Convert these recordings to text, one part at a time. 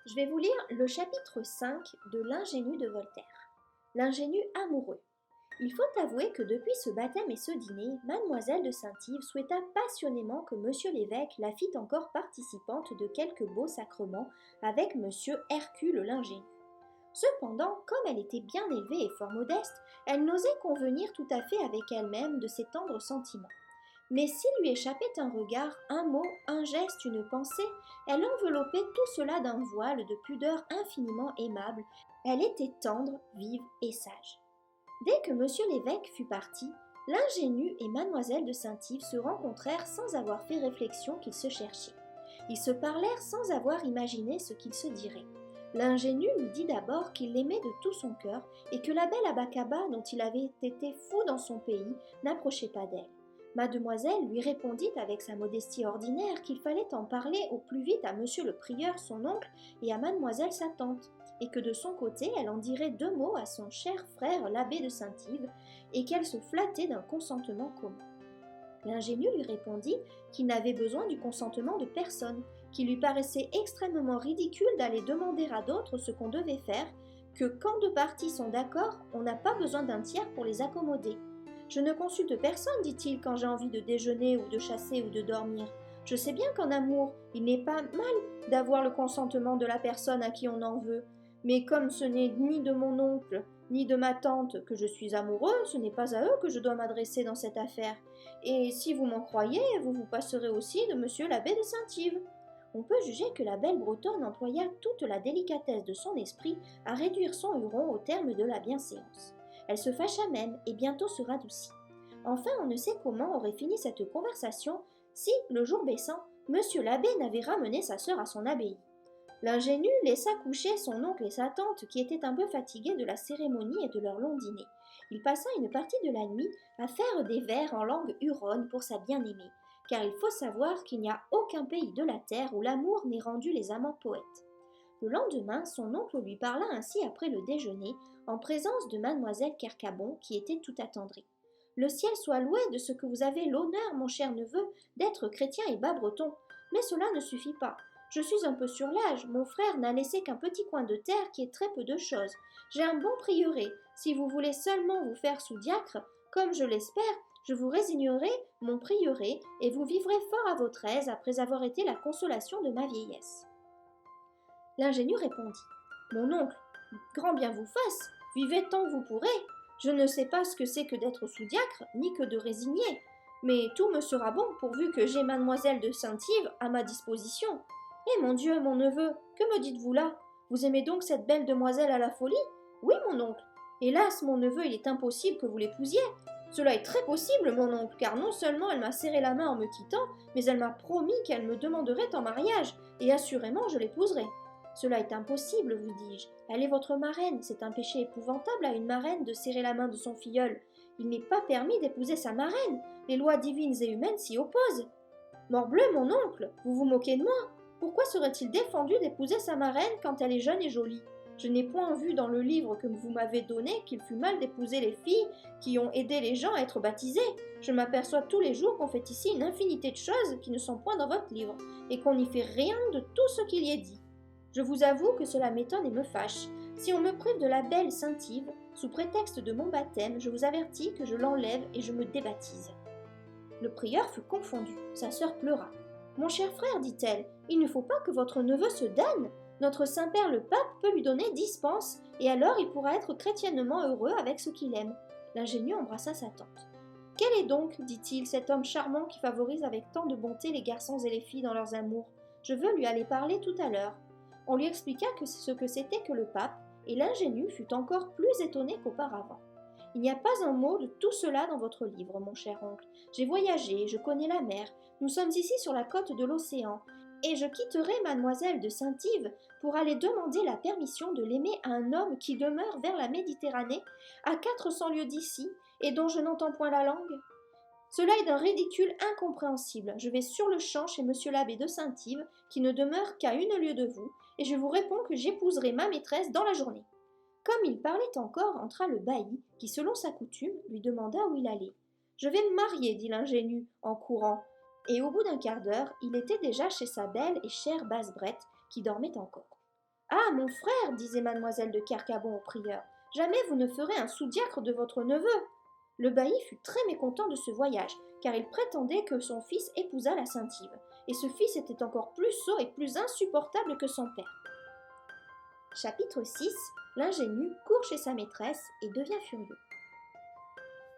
Je vais vous lire le chapitre 5 de L'ingénu de Voltaire. L'ingénu amoureux. Il faut avouer que depuis ce baptême et ce dîner, mademoiselle de Saint-Yves souhaita passionnément que monsieur l'évêque la fît encore participante de quelques beaux sacrements avec monsieur Hercule l'ingénu. Cependant, comme elle était bien élevée et fort modeste, elle n'osait convenir tout à fait avec elle-même de ses tendres sentiments. Mais s'il lui échappait un regard, un mot, un geste, une pensée, elle enveloppait tout cela d'un voile de pudeur infiniment aimable. Elle était tendre, vive et sage. Dès que monsieur l'évêque fut parti, l'ingénu et mademoiselle de Saint-Yves se rencontrèrent sans avoir fait réflexion qu'ils se cherchaient. Ils se parlèrent sans avoir imaginé ce qu'ils se diraient. L'ingénu lui dit d'abord qu'il l'aimait de tout son cœur et que la belle Abacaba, dont il avait été fou dans son pays, n'approchait pas d'elle. Mademoiselle lui répondit avec sa modestie ordinaire qu'il fallait en parler au plus vite à monsieur le prieur son oncle et à mademoiselle sa tante, et que de son côté elle en dirait deux mots à son cher frère l'abbé de Saint-Yves, et qu'elle se flattait d'un consentement commun. L'ingénu lui répondit qu'il n'avait besoin du consentement de personne, qu'il lui paraissait extrêmement ridicule d'aller demander à d'autres ce qu'on devait faire, que quand deux parties sont d'accord, on n'a pas besoin d'un tiers pour les accommoder. Je ne consulte personne, dit-il, quand j'ai envie de déjeuner ou de chasser ou de dormir. Je sais bien qu'en amour, il n'est pas mal d'avoir le consentement de la personne à qui on en veut. Mais comme ce n'est ni de mon oncle, ni de ma tante que je suis amoureux, ce n'est pas à eux que je dois m'adresser dans cette affaire. Et si vous m'en croyez, vous vous passerez aussi de monsieur l'abbé de Saint-Yves. On peut juger que la belle Bretonne employa toute la délicatesse de son esprit à réduire son huron au terme de la bienséance. Elle se fâcha même et bientôt se radoucit. Enfin, on ne sait comment aurait fini cette conversation si, le jour baissant, monsieur l'abbé n'avait ramené sa sœur à son abbaye. L'ingénu laissa coucher son oncle et sa tante qui étaient un peu fatigués de la cérémonie et de leur long dîner. Il passa une partie de la nuit à faire des vers en langue huronne pour sa bien-aimée, car il faut savoir qu'il n'y a aucun pays de la terre où l'amour n'ait rendu les amants poètes. Le lendemain, son oncle lui parla ainsi après le déjeuner, en présence de mademoiselle Kercabon, qui était tout attendrie. Le ciel soit loué de ce que vous avez l'honneur, mon cher neveu, d'être chrétien et bas-breton. Mais cela ne suffit pas. Je suis un peu sur l'âge, mon frère n'a laissé qu'un petit coin de terre qui est très peu de choses. J'ai un bon prieuré. Si vous voulez seulement vous faire sous-diacre, comme je l'espère, je vous résignerai mon prieuré et vous vivrez fort à votre aise après avoir été la consolation de ma vieillesse. L'ingénu répondit. Mon oncle, grand bien vous fasse, vivez tant que vous pourrez. Je ne sais pas ce que c'est que d'être sous-diacre, ni que de résigner, mais tout me sera bon pourvu que j'ai mademoiselle de Saint-Yves à ma disposition. Eh mon Dieu, mon neveu, que me dites-vous là? Vous aimez donc cette belle demoiselle à la folie? Oui, mon oncle. Hélas, mon neveu, il est impossible que vous l'épousiez. Cela est très possible, mon oncle, car non seulement elle m'a serré la main en me quittant, mais elle m'a promis qu'elle me demanderait en mariage, et assurément je l'épouserai. Cela est impossible, vous dis-je. Elle est votre marraine. C'est un péché épouvantable à une marraine de serrer la main de son filleul. Il n'est pas permis d'épouser sa marraine. Les lois divines et humaines s'y opposent. Morbleu, mon oncle, vous vous moquez de moi. Pourquoi serait-il défendu d'épouser sa marraine quand elle est jeune et jolie? Je n'ai point vu dans le livre que vous m'avez donné qu'il fût mal d'épouser les filles qui ont aidé les gens à être baptisés. Je m'aperçois tous les jours qu'on fait ici une infinité de choses qui ne sont point dans votre livre, et qu'on n'y fait rien de tout ce qu'il y est dit. Je vous avoue que cela m'étonne et me fâche. Si on me prive de la belle Saint-Yves, sous prétexte de mon baptême, je vous avertis que je l'enlève et je me débaptise. Le prieur fut confondu. Sa sœur pleura. Mon cher frère, dit-elle, il ne faut pas que votre neveu se damne. Notre Saint-Père le Pape peut lui donner dispense, et alors il pourra être chrétiennement heureux avec ce qu'il aime. L'ingénu embrassa sa tante. Quel est donc, dit-il, cet homme charmant qui favorise avec tant de bonté les garçons et les filles dans leurs amours? Je veux lui aller parler tout à l'heure. On lui expliqua ce que c'était que le pape, et l'ingénu fut encore plus étonné qu'auparavant. Il n'y a pas un mot de tout cela dans votre livre, mon cher oncle. J'ai voyagé, je connais la mer, nous sommes ici sur la côte de l'océan, et je quitterai mademoiselle de Saint-Yves pour aller demander la permission de l'aimer à un homme qui demeure vers la Méditerranée, à 400 lieues d'ici, et dont je n'entends point la langue. Cela est d'un ridicule incompréhensible. Je vais sur-le-champ chez monsieur l'abbé de Saint-Yves, qui ne demeure qu'à 1 lieue de vous, et je vous réponds que j'épouserai ma maîtresse dans la journée. Comme il parlait encore, entra le bailli, qui, selon sa coutume, lui demanda où il allait. Je vais me marier, dit l'ingénu, en courant, et au bout d'un quart d'heure, il était déjà chez sa belle et chère Basse-Brette, qui dormait encore. Ah, mon frère, disait mademoiselle de Kercabon au prieur, jamais vous ne ferez un sous-diacre de votre neveu. Le bailli fut très mécontent de ce voyage, car il prétendait que son fils épousât la Saint-Yves, et ce fils était encore plus sot et plus insupportable que son père. Chapitre 6. L'ingénu court chez sa maîtresse et devient furieux.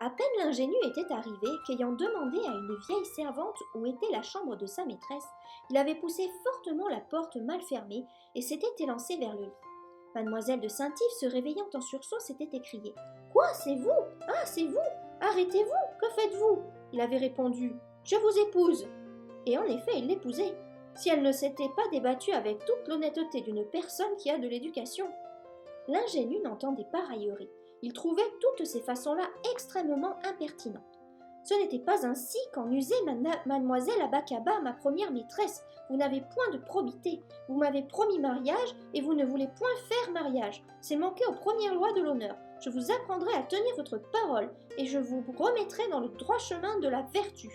À peine l'ingénu était arrivé qu'ayant demandé à une vieille servante où était la chambre de sa maîtresse, il avait poussé fortement la porte mal fermée et s'était élancé vers le lit. Mademoiselle de Saint-Yves, se réveillant en sursaut, s'était écriée. « Quoi, c'est vous? Ah, c'est vous? Arrêtez-vous! Que faites-vous » Il avait répondu. « Je vous épouse !» Et en effet, il l'épousait, si elle ne s'était pas débattue avec toute l'honnêteté d'une personne qui a de l'éducation. L'ingénu n'entendait pas raillerie. Il trouvait toutes ces façons-là extrêmement impertinentes. Ce n'était pas ainsi qu'en usait mademoiselle Abacaba, ma première maîtresse. Vous n'avez point de probité. Vous m'avez promis mariage et vous ne voulez point faire mariage. C'est manquer aux premières lois de l'honneur. Je vous apprendrai à tenir votre parole et je vous remettrai dans le droit chemin de la vertu.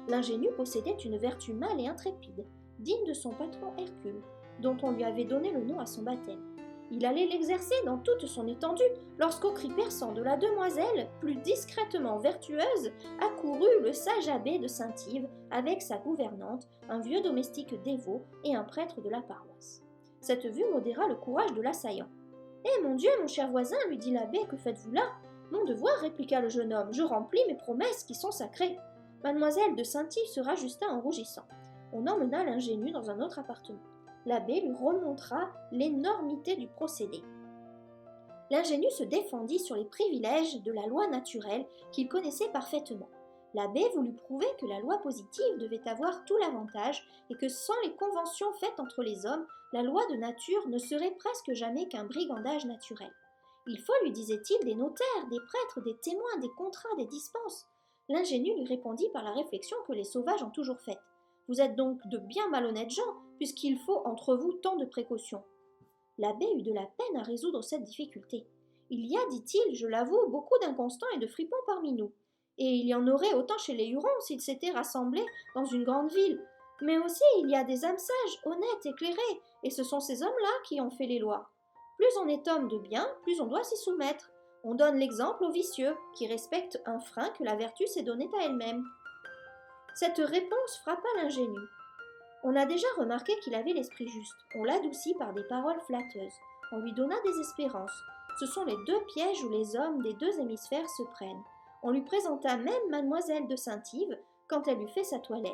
L'ingénu possédait une vertu mâle et intrépide, digne de son patron Hercule, dont on lui avait donné le nom à son baptême. Il allait l'exercer dans toute son étendue lorsqu'au cri perçant de la demoiselle, plus discrètement vertueuse, accourut le sage abbé de Saint-Yves avec sa gouvernante, un vieux domestique dévot et un prêtre de la paroisse. Cette vue modéra le courage de l'assaillant. « Eh mon Dieu, mon cher voisin, lui dit l'abbé, que faites-vous là ?»« Mon devoir, répliqua le jeune homme, je remplis mes promesses qui sont sacrées. » Mademoiselle de Saint-Yves se rajusta en rougissant. On emmena l'ingénu dans un autre appartement. L'abbé lui remontra l'énormité du procédé. L'ingénu se défendit sur les privilèges de la loi naturelle qu'il connaissait parfaitement. L'abbé voulut prouver que la loi positive devait avoir tout l'avantage et que sans les conventions faites entre les hommes, la loi de nature ne serait presque jamais qu'un brigandage naturel. Il faut, lui disait-il, des notaires, des prêtres, des témoins, des contrats, des dispenses. L'ingénu lui répondit par la réflexion que les sauvages ont toujours faite. Vous êtes donc de bien malhonnêtes gens, puisqu'il faut entre vous tant de précautions. L'abbé eut de la peine à résoudre cette difficulté. Il y a, dit-il, je l'avoue, beaucoup d'inconstants et de fripons parmi nous. Et il y en aurait autant chez les Hurons s'ils s'étaient rassemblés dans une grande ville. Mais aussi il y a des âmes sages, honnêtes, éclairées, et ce sont ces hommes-là qui ont fait les lois. Plus on est homme de bien, plus on doit s'y soumettre. On donne l'exemple aux vicieux, qui respectent un frein que la vertu s'est donné à elle-même. Cette réponse frappa l'ingénu. On a déjà remarqué qu'il avait l'esprit juste. On l'adoucit par des paroles flatteuses. On lui donna des espérances. Ce sont les deux pièges où les hommes des deux hémisphères se prennent. On lui présenta même mademoiselle de Saint-Yves quand elle eut fait sa toilette.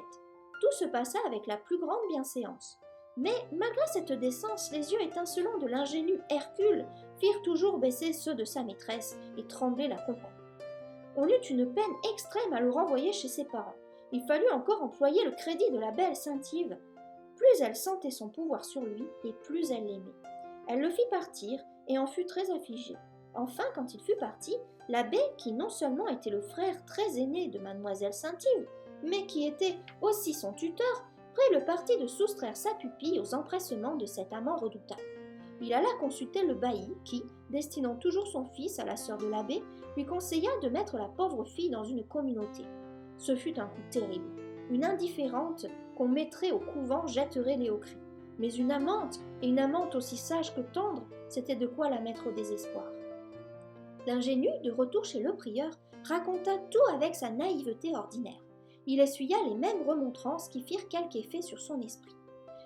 Tout se passa avec la plus grande bienséance. Mais malgré cette décence, les yeux étincelants de l'ingénu Hercule firent toujours baisser ceux de sa maîtresse et trembler la comprendre. On eut une peine extrême à le renvoyer chez ses parents. Il fallut encore employer le crédit de la belle Saint-Yves. Plus elle sentait son pouvoir sur lui, et plus elle l'aimait. Elle le fit partir, et en fut très affligée. Enfin, quand il fut parti, l'abbé, qui non seulement était le frère très aîné de mademoiselle Saint-Yves, mais qui était aussi son tuteur, prit le parti de soustraire sa pupille aux empressements de cet amant redoutable. Il alla consulter le bailli qui, destinant toujours son fils à la sœur de l'abbé, lui conseilla de mettre la pauvre fille dans une communauté. Ce fut un coup terrible. Une indifférente qu'on mettrait au couvent jetterait les hauts cris. Mais une amante, et une amante aussi sage que tendre, c'était de quoi la mettre au désespoir. L'ingénu, de retour chez le prieur, raconta tout avec sa naïveté ordinaire. Il essuya les mêmes remontrances qui firent quelque effet sur son esprit,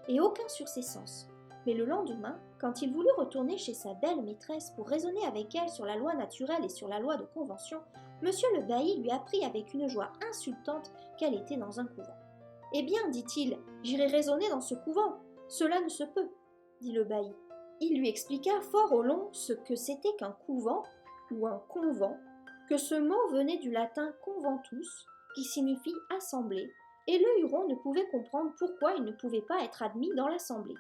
et aucun sur ses sens. Mais le lendemain, quand il voulut retourner chez sa belle maîtresse pour raisonner avec elle sur la loi naturelle et sur la loi de convention, monsieur le bailli lui apprit avec une joie insultante qu'elle était dans un couvent. « Eh bien, dit-il, j'irai raisonner dans ce couvent. Cela ne se peut, dit le bailli. Il lui expliqua fort au long ce que c'était qu'un couvent ou un convent, que ce mot venait du latin conventus, qui signifie assemblée, et le Huron ne pouvait comprendre pourquoi il ne pouvait pas être admis dans l'assemblée.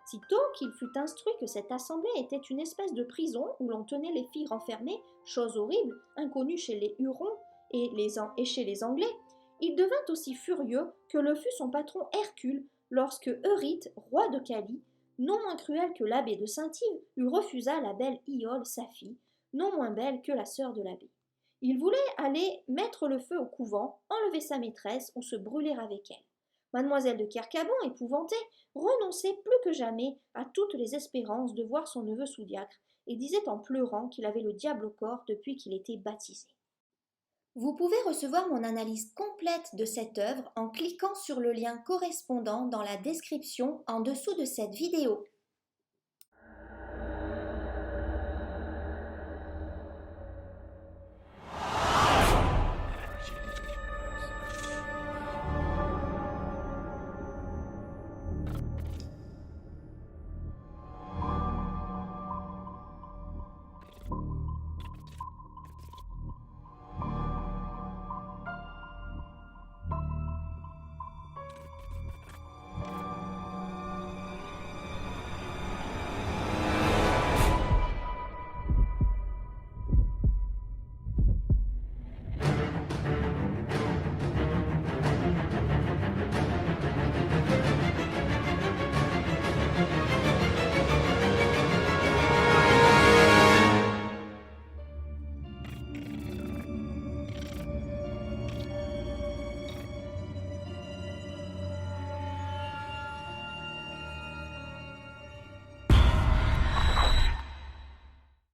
Sitôt qu'il fut instruit que cette assemblée était une espèce de prison où l'on tenait les filles renfermées, chose horrible, inconnue chez les Hurons et chez les Anglais, il devint aussi furieux que le fut son patron Hercule lorsque Euryte, roi de Cali, non moins cruel que l'abbé de Saint-Yves, lui refusa la belle Iole, sa fille, non moins belle que la sœur de l'abbé. Il voulait aller mettre le feu au couvent, enlever sa maîtresse ou se brûler avec elle. Mademoiselle de Kercabon, épouvantée, renonçait plus que jamais à toutes les espérances de voir son neveu sous diacre, et disait en pleurant qu'il avait le diable au corps depuis qu'il était baptisé. Vous pouvez recevoir mon analyse complète de cette œuvre en cliquant sur le lien correspondant dans la description en dessous de cette vidéo.